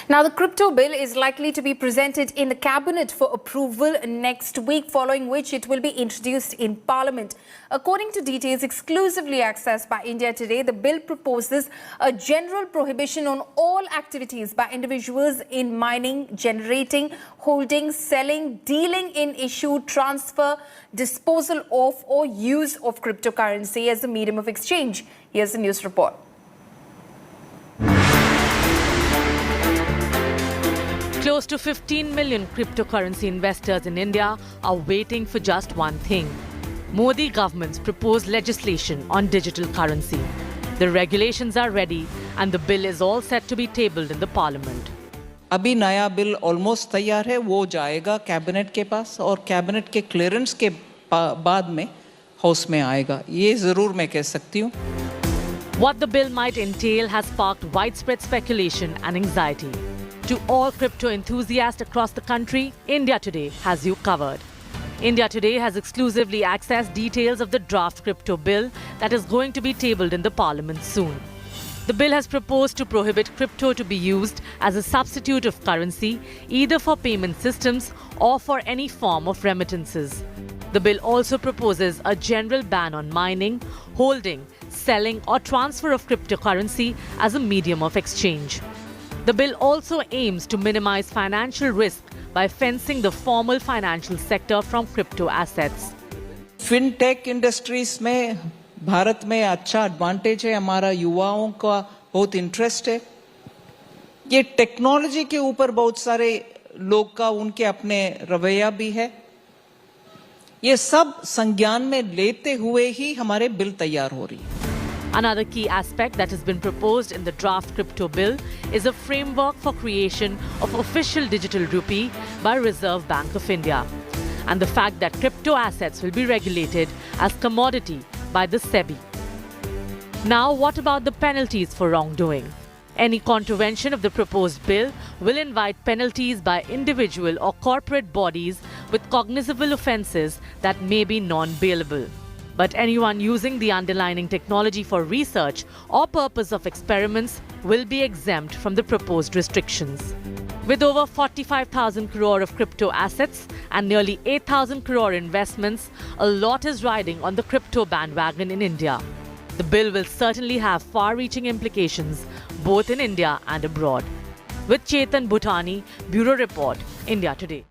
Now, the crypto bill is likely to be presented in the cabinet for approval next week, following which it will be introduced in parliament. According to details exclusively accessed by India Today, the bill proposes a general prohibition on all activities by individuals in mining, generating, holding, selling, dealing in issue, transfer, disposal of or use of cryptocurrency as a medium of exchange. Here's the news report. Close to 15 million cryptocurrency investors in India are waiting for just one thing: Modi government's proposed legislation on digital currency. The regulations are ready and the bill is all set to be tabled in the parliament. अभी नया bill almost तैयार है, वो जाएगा cabinet के पास और cabinet के clearance के बाद में हाउस में आएगा, ये ज़रूर मैं कह सकती हूँ. What the bill might entail has sparked widespread speculation and anxiety. To all crypto enthusiasts across the country, India Today has you covered. India Today has exclusively accessed details of the draft crypto bill that is going to be tabled in the parliament soon. The bill has proposed to prohibit crypto to be used as a substitute of currency, either for payment systems or for any form of remittances. The bill also proposes a general ban on mining, holding, selling or transfer of cryptocurrency as a medium of exchange. The bill also aims to minimize financial risk by fencing the formal financial sector from crypto assets. Fintech industries में भारत में अच्छा advantage है, हमारा युवाओं का बहुत interest है. ये टेक्नोलॉजी के ऊपर बहुत सारे लोग का उनके अपने रवैया भी है. ये सब संज्ञान में लेते हुए ही हमारे बिल तैयार हो रही है. Another key aspect that has been proposed in the draft crypto bill is a framework for creation of official digital rupee by Reserve Bank of India, and the fact that crypto assets will be regulated as commodity by the SEBI. Now, what about the penalties for wrongdoing? Any contravention of the proposed bill will invite penalties by individual or corporate bodies with cognizable offences that may be non-bailable. But anyone using the underlying technology for research or purpose of experiments will be exempt from the proposed restrictions. With over 45,000 crore of crypto assets and nearly 8,000 crore investments, a lot is riding on the crypto bandwagon in India. The bill will certainly have far-reaching implications both in India and abroad. With Chetan Bhutani, Bureau Report, India Today.